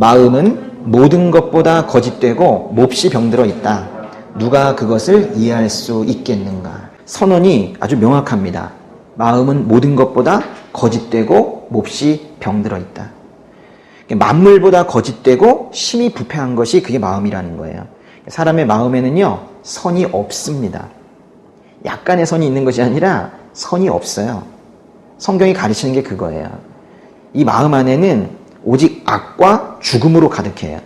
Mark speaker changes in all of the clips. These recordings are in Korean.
Speaker 1: 마음은 모든 것보다 거짓되고 몹시 병들어 있다. 누가 그것을 이해할 수 있겠는가? 선언이 아주 명확합니다. 마음은 모든 것보다 거짓되고 몹시 병들어 있다. 만물보다 거짓되고 심히 부패한 것이 그게 마음이라는 거예요. 사람의 마음에는요, 선이 없습니다. 약간의 선이 있는 것이 아니라 선이 없어요. 성경이 가르치는 게 그거예요. 이 마음 안에는 오직 악과 죽음으로 가득해요.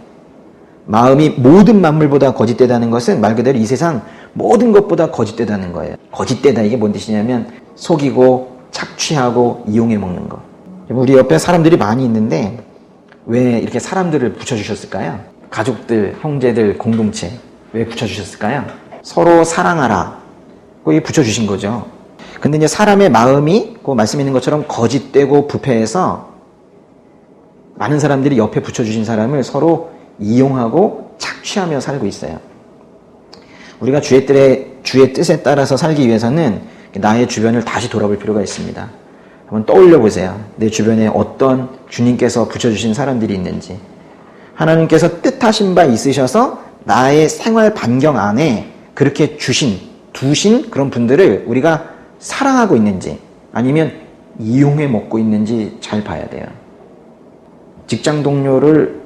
Speaker 1: 마음이 모든 만물보다 거짓되다는 것은 말 그대로 이 세상 모든 것보다 거짓되다는 거예요. 거짓되다, 이게 뭔 뜻이냐면 속이고 착취하고 이용해 먹는 거. 우리 옆에 사람들이 많이 있는데 왜 이렇게 사람들을 붙여주셨을까요? 가족들, 형제들, 공동체 왜 붙여주셨을까요? 서로 사랑하라, 이 붙여주신 거죠. 근데 이제 사람의 마음이 그 말씀에 있는 것처럼 거짓되고 부패해서 많은 사람들이 옆에 붙여주신 사람을 서로 이용하고 착취하며 살고 있어요. 우리가 주의 뜻에 따라서 살기 위해서는 나의 주변을 다시 돌아볼 필요가 있습니다. 한번 떠올려 보세요. 내 주변에 어떤 주님께서 붙여주신 사람들이 있는지. 하나님께서 뜻하신 바 있으셔서 나의 생활 반경 안에 그렇게 두신 그런 분들을 우리가 사랑하고 있는지 아니면 이용해 먹고 있는지 잘 봐야 돼요. 직장 동료를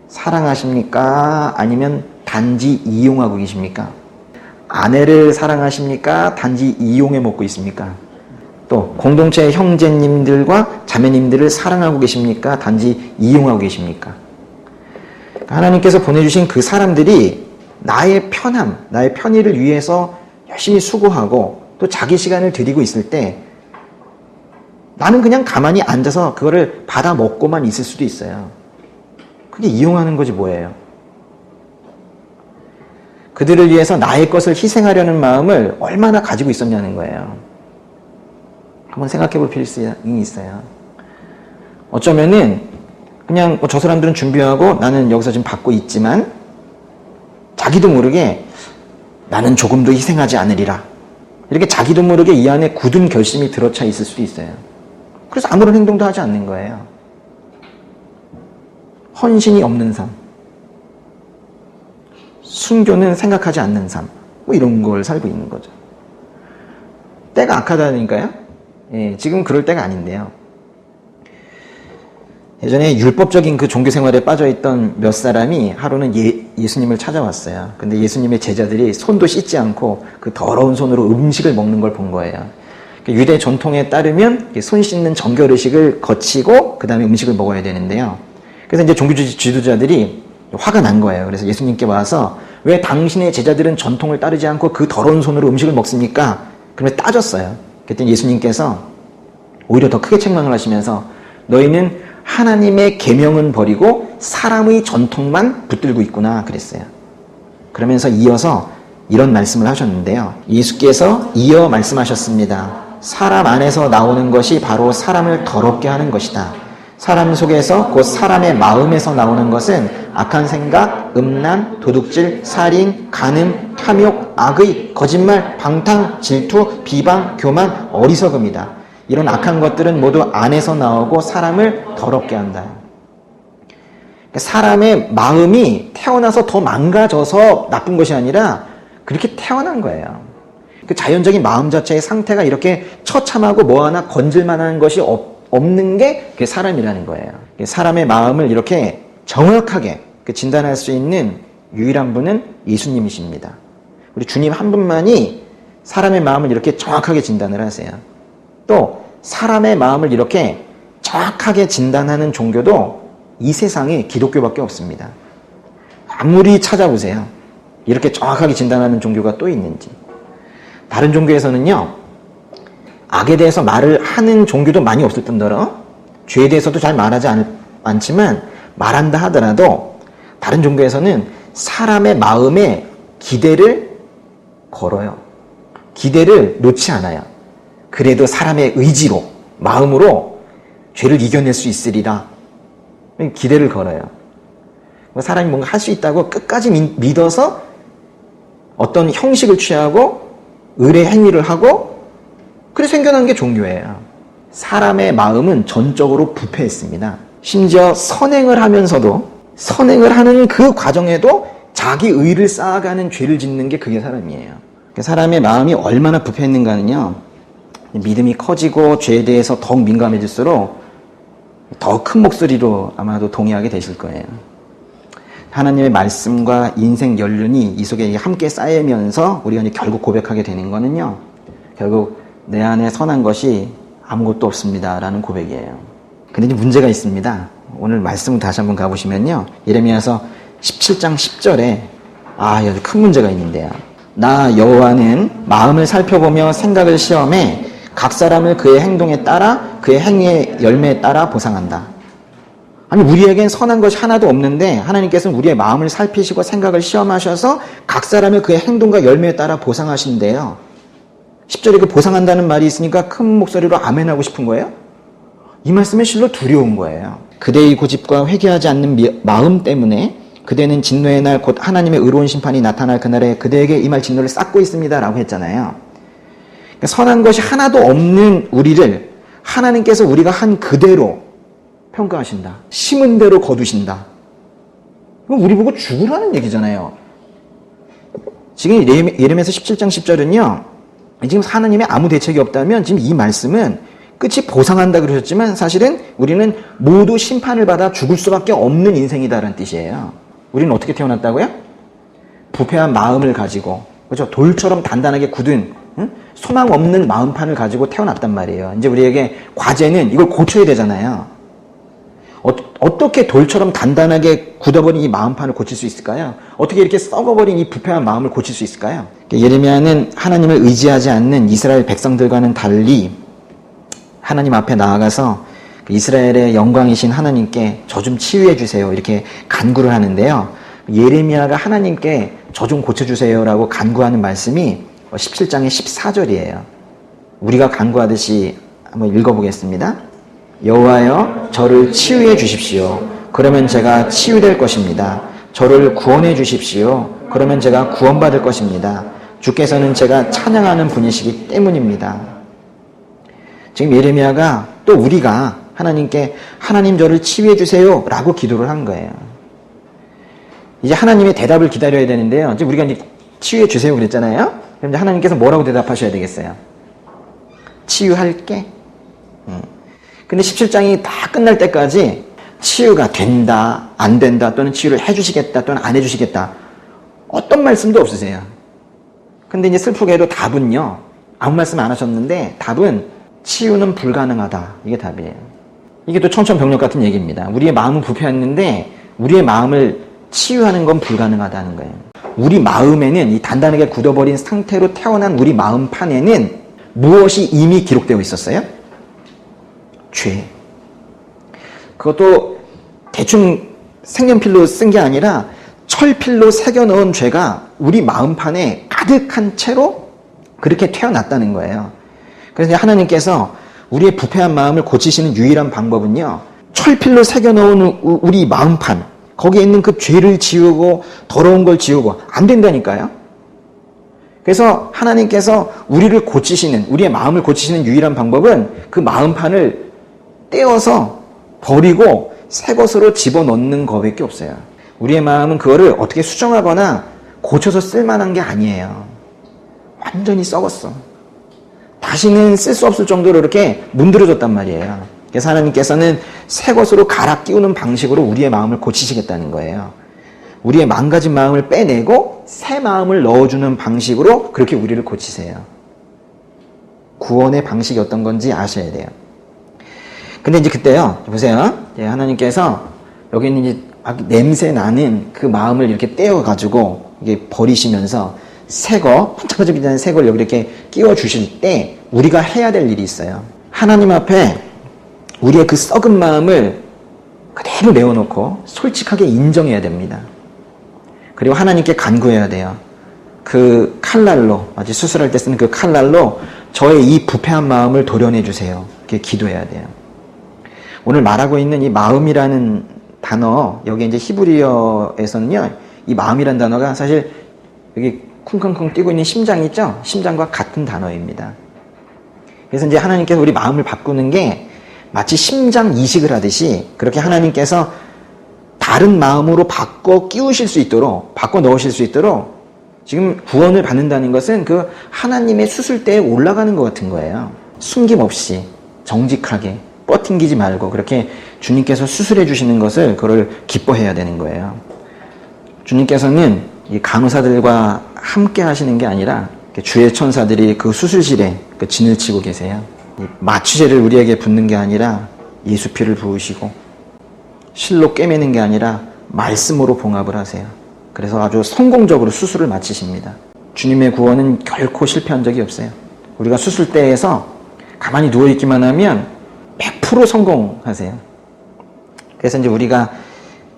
Speaker 1: 사랑하십니까? 아니면 단지 이용하고 계십니까? 아내를 사랑하십니까? 단지 이용해 먹고 있습니까? 또 공동체의 형제님들과 자매님들을 사랑하고 계십니까? 단지 이용하고 계십니까? 하나님께서 보내주신 그 사람들이 나의 편함, 나의 편의를 위해서 열심히 수고하고 또 자기 시간을 들이고 있을 때 나는 그냥 가만히 앉아서 그거를 받아 먹고만 있을 수도 있어요. 그게 이용하는 거지 뭐예요. 그들을 위해서 나의 것을 희생하려는 마음을 얼마나 가지고 있었냐는 거예요. 한번 생각해 볼 필요성이 있어요. 어쩌면은 그냥 저 사람들은 준비하고 나는 여기서 지금 받고 있지만 자기도 모르게 나는 조금도 희생하지 않으리라. 이렇게 자기도 모르게 이 안에 굳은 결심이 들어차 있을 수도 있어요. 그래서 아무런 행동도 하지 않는 거예요. 헌신이 없는 삶, 순교는 생각하지 않는 삶, 이런 걸 살고 있는 거죠. 때가 악하다니까요. 지금 그럴 때가 아닌데요. 예전에 율법적인 그 종교 생활에 빠져있던 몇 사람이 하루는 예수님을 찾아왔어요. 근데 예수님의 제자들이 손도 씻지 않고 그 더러운 손으로 음식을 먹는 걸 본 거예요. 유대 전통에 따르면 손 씻는 정결의식을 거치고 그 다음에 음식을 먹어야 되는데요. 그래서 이제 종교 지도자들이 화가 난 거예요. 그래서 예수님께 와서 왜 당신의 제자들은 전통을 따르지 않고 그 더러운 손으로 음식을 먹습니까? 그러면 따졌어요. 그랬더니 예수님께서 오히려 더 크게 책망을 하시면서 너희는 하나님의 계명은 버리고 사람의 전통만 붙들고 있구나 그랬어요. 그러면서 이어서 이런 말씀을 하셨는데요. 예수께서 이어 말씀하셨습니다. 사람 안에서 나오는 것이 바로 사람을 더럽게 하는 것이다. 사람 속에서 곧 사람의 마음에서 나오는 것은 악한 생각, 음란, 도둑질, 살인, 간음, 탐욕, 악의, 거짓말, 방탕, 질투, 비방, 교만, 어리석음이다. 이런 악한 것들은 모두 안에서 나오고 사람을 더럽게 한다. 사람의 마음이 태어나서 더 망가져서 나쁜 것이 아니라 그렇게 태어난 거예요. 그 자연적인 마음 자체의 상태가 이렇게 처참하고 뭐 하나 건질만한 것이 없는 게 그게 사람이라는 거예요. 사람의 마음을 이렇게 정확하게 진단할 수 있는 유일한 분은 예수님이십니다. 우리 주님 한 분만이 사람의 마음을 이렇게 정확하게 진단을 하세요. 또 사람의 마음을 이렇게 정확하게 진단하는 종교도 이 세상에 기독교밖에 없습니다. 아무리 찾아보세요. 이렇게 정확하게 진단하는 종교가 또 있는지. 다른 종교에서는요, 악에 대해서 말을 하는 종교도 많이 없을 뿐더러 죄에 대해서도 잘 말하지 않지만 말한다 하더라도 다른 종교에서는 사람의 마음에 기대를 걸어요. 기대를 놓지 않아요. 그래도 사람의 의지로, 마음으로 죄를 이겨낼 수 있으리라. 기대를 걸어요. 사람이 뭔가 할 수 있다고 끝까지 믿어서 어떤 형식을 취하고 의례 행위를 하고 그래서 생겨난 게 종교예요. 사람의 마음은 전적으로 부패했습니다. 심지어 선행을 하면서도 선행을 하는 그 과정에도 자기 의를 쌓아가는 죄를 짓는 게 그게 사람이에요. 사람의 마음이 얼마나 부패했는가는요, 믿음이 커지고 죄에 대해서 더욱 민감해질수록 더 큰 목소리로 아마도 동의하게 되실 거예요. 하나님의 말씀과 인생 연륜이 이 속에 함께 쌓이면서 우리가 이제 결국 고백하게 되는 거는요, 결국 내 안에 선한 것이 아무것도 없습니다 라는 고백이에요. 근데 이제 문제가 있습니다. 오늘 말씀을 다시 한번 가보시면요, 예레미야서 17장 10절에 아주 큰 문제가 있는데요. 나 여호와는 마음을 살펴보며 생각을 시험해 각 사람을 그의 행동에 따라 그의 행위의 열매에 따라 보상한다. 아니, 우리에겐 선한 것이 하나도 없는데 하나님께서는 우리의 마음을 살피시고 생각을 시험하셔서 각 사람의 그의 행동과 열매에 따라 보상하신대요. 10절에 그 보상한다는 말이 있으니까 큰 목소리로 아멘하고 싶은 거예요. 이 말씀은 실로 두려운 거예요. 그대의 고집과 회개하지 않는 마음 때문에 그대는 진노의 날 곧 하나님의 의로운 심판이 나타날 그날에 그대에게 임할 진노를 쌓고 있습니다 라고 했잖아요. 그러니까 선한 것이 하나도 없는 우리를 하나님께서 우리가 한 그대로 평가하신다. 심은 대로 거두신다. 그럼 우리 보고 죽으라는 얘기잖아요. 지금 예레미야서 17장 10절은요, 지금 하나님의 아무 대책이 없다면 지금 이 말씀은 끝이 보상한다 그러셨지만 사실은 우리는 모두 심판을 받아 죽을 수밖에 없는 인생이다라는 뜻이에요. 우리는 어떻게 태어났다고요? 부패한 마음을 가지고, 그렇죠? 돌처럼 단단하게 굳은 소망 없는 마음판을 가지고 태어났단 말이에요. 이제 우리에게 과제는 이걸 고쳐야 되잖아요. 어떻게 돌처럼 단단하게 굳어버린 이 마음판을 고칠 수 있을까요? 어떻게 이렇게 썩어버린 이 부패한 마음을 고칠 수 있을까요? 예레미야는 하나님을 의지하지 않는 이스라엘 백성들과는 달리 하나님 앞에 나아가서 이스라엘의 영광이신 하나님께 저 좀 치유해 주세요 이렇게 간구를 하는데요. 예레미야가 하나님께 저 좀 고쳐주세요라고 간구하는 말씀이 17장의 14절이에요. 우리가 간구하듯이 한번 읽어보겠습니다. 여호와여 저를 치유해 주십시오. 그러면 제가 치유될 것입니다. 저를 구원해 주십시오. 그러면 제가 구원받을 것입니다. 주께서는 제가 찬양하는 분이시기 때문입니다. 지금 예레미야가 또 우리가 하나님께 하나님 저를 치유해 주세요 라고 기도를 한 거예요. 이제 하나님의 대답을 기다려야 되는데요. 이제 우리가 이제 치유해 주세요 그랬잖아요. 그럼 이제 하나님께서 뭐라고 대답하셔야 되겠어요? 치유할게. 근데 17장이 다 끝날 때까지 치유가 된다, 안 된다, 또는 치유를 해주시겠다, 또는 안 해주시겠다. 어떤 말씀도 없으세요. 근데 이제 슬프게도 답은요, 아무 말씀 안 하셨는데 답은 치유는 불가능하다. 이게 답이에요. 이게 또 청천벽력 같은 얘기입니다. 우리의 마음은 부패했는데 우리의 마음을 치유하는 건 불가능하다는 거예요. 우리 마음에는 이 단단하게 굳어버린 상태로 태어난 우리 마음판에는 무엇이 이미 기록되어 있었어요? 죄. 그것도 대충 색연필로 쓴 게 아니라 철필로 새겨넣은 죄가 우리 마음판에 가득한 채로 그렇게 태어났다는 거예요. 그래서 하나님께서 우리의 부패한 마음을 고치시는 유일한 방법은요, 철필로 새겨넣은 우리 마음판, 거기에 있는 그 죄를 지우고 더러운 걸 지우고 안 된다니까요. 그래서 하나님께서 우리를 고치시는, 우리의 마음을 고치시는 유일한 방법은 그 마음판을 떼어서 버리고 새 것으로 집어넣는 것밖에 없어요. 우리의 마음은 그거를 어떻게 수정하거나 고쳐서 쓸만한 게 아니에요. 완전히 썩었어. 다시는 쓸 수 없을 정도로 이렇게 문드러졌단 말이에요. 그래서 하나님께서는 새 것으로 갈아 끼우는 방식으로 우리의 마음을 고치시겠다는 거예요. 우리의 망가진 마음을 빼내고 새 마음을 넣어주는 방식으로 그렇게 우리를 고치세요. 구원의 방식이 어떤 건지 아셔야 돼요. 근데 이제 그때요, 보세요. 하나님께서 여기 있는 이제 막 냄새 나는 그 마음을 이렇게 떼어가지고 이게 버리시면서 새 거, 반짝반짝이 나는 새 걸 여기 이렇게 끼워 주실 때 우리가 해야 될 일이 있어요. 하나님 앞에 우리의 그 썩은 마음을 그대로 내어놓고 솔직하게 인정해야 됩니다. 그리고 하나님께 간구해야 돼요. 그 칼날로, 마치 수술할 때 쓰는 그 칼날로 저의 이 부패한 마음을 도려내 주세요. 이렇게 기도해야 돼요. 오늘 말하고 있는 이 마음이라는 단어, 여기 이제 히브리어에서는요, 이 마음이라는 단어가 사실 여기 쿵쾅쿵 뛰고 있는 심장 있죠? 심장과 같은 단어입니다. 그래서 이제 하나님께서 우리 마음을 바꾸는 게 마치 심장 이식을 하듯이 그렇게 하나님께서 다 다른 마음으로 바꿔 끼우실 수 있도록, 바꿔 넣으실 수 있도록 지금 구원을 받는다는 것은 그 하나님의 수술대에 올라가는 것 같은 거예요. 숨김없이 정직하게 뻗팅기지 말고 그렇게 주님께서 수술해 주시는 것을 그걸 기뻐해야 되는 거예요. 주님께서는 이 간호사들과 함께 하시는 게 아니라 주의 천사들이 그 수술실에 그 진을 치고 계세요. 마취제를 우리에게 붓는 게 아니라 예수 피를 부으시고 실로 꿰매는 게 아니라 말씀으로 봉합을 하세요. 그래서 아주 성공적으로 수술을 마치십니다. 주님의 구원은 결코 실패한 적이 없어요. 우리가 수술대에서 가만히 누워있기만 하면 100% 성공하세요. 그래서 이제 우리가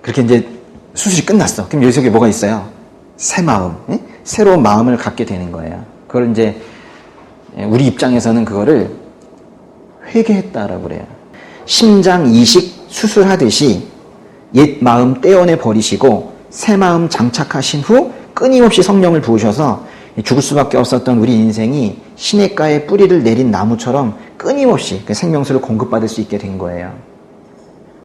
Speaker 1: 그렇게 이제 수술이 끝났어. 그럼 여기 속에 뭐가 있어요? 새 마음, 새로운 마음을 갖게 되는 거예요. 그걸 이제 우리 입장에서는 그거를 회개했다라고 그래요. 심장 이식 수술하듯이 옛 마음 떼어내 버리시고 새 마음 장착하신 후 끊임없이 성령을 부으셔서 죽을 수밖에 없었던 우리 인생이 시냇가에 뿌리를 내린 나무처럼 끊임없이 그 생명수를 공급받을 수 있게 된 거예요.